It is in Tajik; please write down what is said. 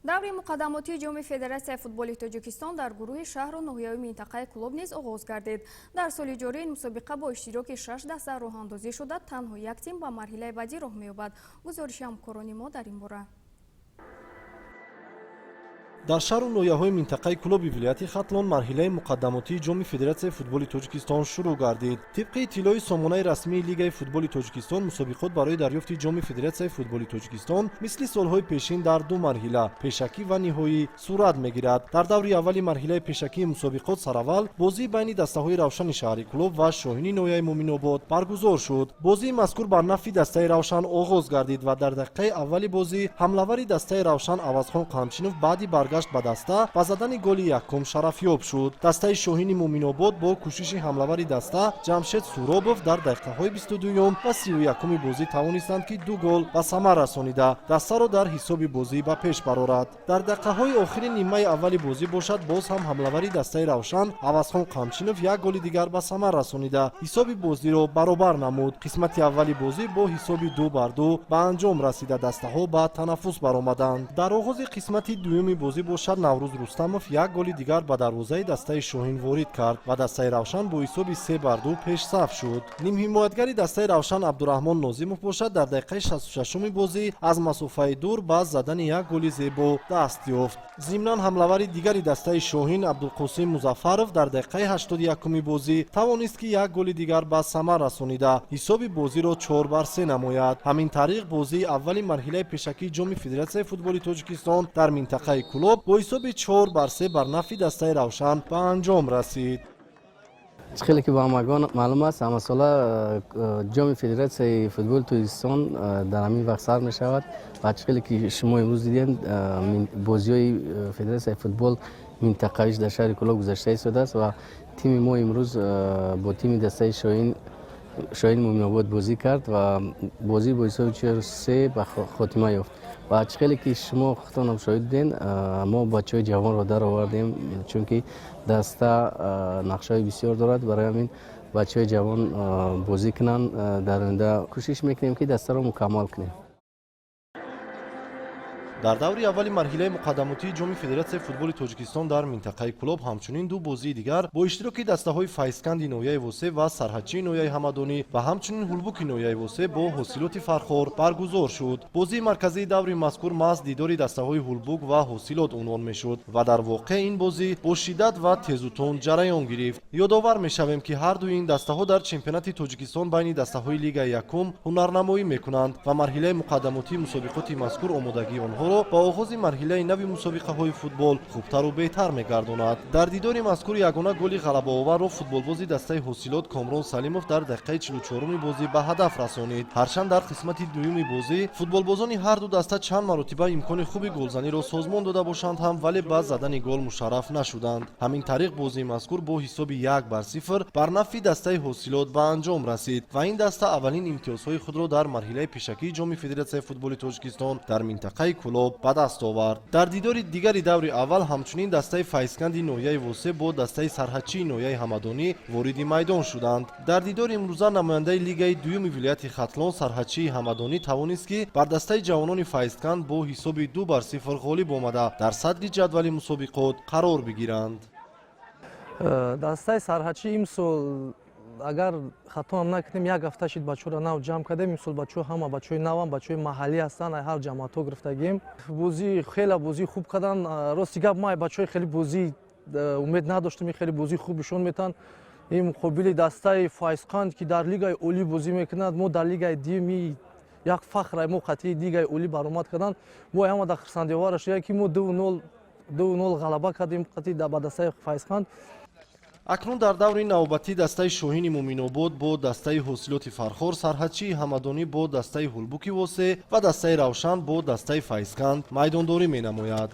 даври муқаддамоти ҷоми федератсияи футболи тоҷикистон дар гурӯҳи шаҳру ноҳияҳои минтақаи клуб низ оғоз гардид. Дар соли ҷорӣ ин мусобиқа бо иштироки 6 даста роҳандозӣ шуда танҳо як тим ба марҳилаи баъдӣ роҳ меёбад. гузориши ҳамкорони мо дар ин бора. дар шаҳру ноҳияҳои минтақаи клуби вилояти хатлон марҳилаи муқаддамотии ҷоми федератсияи футболи тоҷикистон шурӯъ гардид. тибқи иттилои сомонаи расмии лигаи футболи тоҷикистон, мусобиқот барои дарёфти ҷоми федератсияи футболи тоҷикистон мисли солҳои пешин дар ду марҳила пешакӣ ва ниҳоӣ сурат мегирад. дар даври аввали марҳилаи пешакии мусобиқот сараввал бозии байни дастаҳои равшани шаҳри клуб ва шоҳини ноҳияи муъминобод баргузор шуд. бозии мазкур бар нафъи дастаи равшан оғоз гардид ва дар дақиқаи аввали бозӣ ҳамлавари дастаи равшан Авазхон Қамчинов баъди баргашт ба даста ба задани голи якум шарафёб шуд. дастаи шоҳини муъминобод бо кӯшиши ҳамлавари даста Ҷамшед Суробов дар дақиқаҳои 22 ва 31 бозӣ тавонистанд ки ду гол ба самар расонида дастаро дар ҳисоби бозӣ ба пеш барорад. дар дақиқаҳои охири нимаи аввали бозӣ бошад боз ҳам ҳамлавари дастаи равшан Авазхон Қамчинов як голи дигар ба самар расонида ҳисоби бозиро баробар намуд. қисмати аввали бозӣ бо ҳисоби 2-2 ба анҷом расида дастаҳо ба танаффус баромаданд. дар оғози қисмати дуюми бозӣ бошад Наврӯз Рустамов як голи дигар ба дарвозаи дастаи Шоҳин ворид кард ва дастаи равшан бо ҳисоби 3-2 пешсаф шуд. нимҳимоятгари дастаи равшан Абдураҳмон Нозимов бошад дар дақиқаи 66 бозӣ аз масофаи дур ба задани як голи зебо даст ёфт. зимнан ҳамлавари дигари дастаи Шоҳин Абдулқосим Музаффаров дар дақиқаи 81 бозӣ тавонист ки як голи дигар ба самар расонида ҳисоби бозиро 4-3 намояд. ҳамин тариқ бозии аввали марҳилаи пешакии ҷоми федератсияи футболи тоҷикистон дар минтақаи клуб бо ҳисоби 4-3 бар нафъи дастаи равшан ба анҷом расид. خیلی که با همگان معلوم است همه ساله جام فدراسیون فوتبال توجیکستان در همین وقت سر می شود و خیلی که شما امروز دیدین بازی‌های فدراسیون فوتبال منطقه‌ایش در شهر کلوب گذاشته شده است و تیم ما امروز با تیم دسته شاهین مؤمن‌آباد بازی کرد و بازی با حساب 4-3 به خاتمه یافت و خیلی که شما خودتان هم شاهد بودین ما بچه‌های جوان را در آوردیم چون که دسته نقشه‌های بسیار دارد برای همین بچه‌های جوان بازی کنن در آینده کوشش میکنیم که دسته را مکمل کنیم. дар даври аввали марҳилаи муқаддамотии ҷоми федератсияи футболи тоҷикистон дар минтақаи клуб ҳамчунин ду бозии дигар бо иштироки дастаҳои файзканди ноҳияи восе ва сарҳадчии ноҳияи ҳамадонӣ ва ҳамчунин ҳулбуки ноҳияи восе бо ҳосилоти фархор баргузор шуд. бозии марказии даври мазкур маҳз дидори дастаҳои ҳулбук ва ҳосилот унвон мешуд ва дар воқеъ ин бозӣ бо шиддат ва тезутун ҷараён гирифт. ёдовар мешавем ки ҳардуи ин дастаҳо дар чемпионати тоҷикистон байни дастаҳои лигаи якум ҳунарнамоӣ мекунанд ва марҳилаи муқаддамотии мусобиқоти мазкур омодагии онҳоро ба оғози марҳилаи нави мусобиқаҳои футбол хубтару беҳтар мегардонад. дар дидори мазкур ягона голи ғалабаоварро футболбози дастаи ҳосилот Комрон Салимов дар дақиқаи 44 бозӣ ба ҳадаф расонид. ҳарчанд дар қисмати дуюми бозӣ футболбозони ҳарду даста чанд маротиба имкони хуби голзаниро созмон дода бошанд ҳам вале ба задани гол мушарраф нашуданд. ҳамин тариқ бозии мазкур бо ҳисоби 1-0 бар нафъи дастаи ҳосилот ба анҷом расид ва ин даста аввалин имтиёзҳои худро дар марҳилаи пешакии ҷоми федератсияи футболи тоҷикистон дар минтақаи клуб ба даст овард. дар дидори дигари даври аввал ҳамчунин дастаи файзканди ноҳияи восе бо дастаи сарҳадчии ноҳияи ҳамадонӣ вориди майдон шуданд. дар дидори имрӯза намояндаи лигаи дуюми вилояти хатлон сарҳадчии ҳамадонӣ тавонист ки бар дастаи ҷавонони файзканд бо ҳисоби 2-0 ғолиб омада дар садри ҷадвали мусобиқот қарор бигиранд. дастаи сарҳадчӣ имсол агар хатоам накунем як ҳафта шид бачаҳоро нав ҷамъ кардем. имсол бачаҳо ҳама бачаҳои навам бачаҳои маҳаллӣ ҳастанд ҳар ҷамоатҳо гирифтагем бозӣ хеле бозии хуб кардан. рости гап май бачаҳои хеле бозӣ умед надоштам хеле бозии хуб нишон метан. ин муқобили дастаи файзқанд ки дар лигаи олӣ бозӣ мекунад мо дар лигаи дуюми як фахра мо қатъи лигаи олӣ баромад кардан мо ҳама дар хурсандиовараш ки мо 2-0 ғалаба кардем қатъи ба дастаи файзқанд. акнун дар даври навбатӣ дастаи Шоҳини Муъминобод бо дастаи ҳосилоти Фархор, сарҳадчии Ҳамадонӣ бо дастаи Ҳулбуки Восе ва дастаи Равшан бо дастаи Файзканд майдондорӣ менамояд.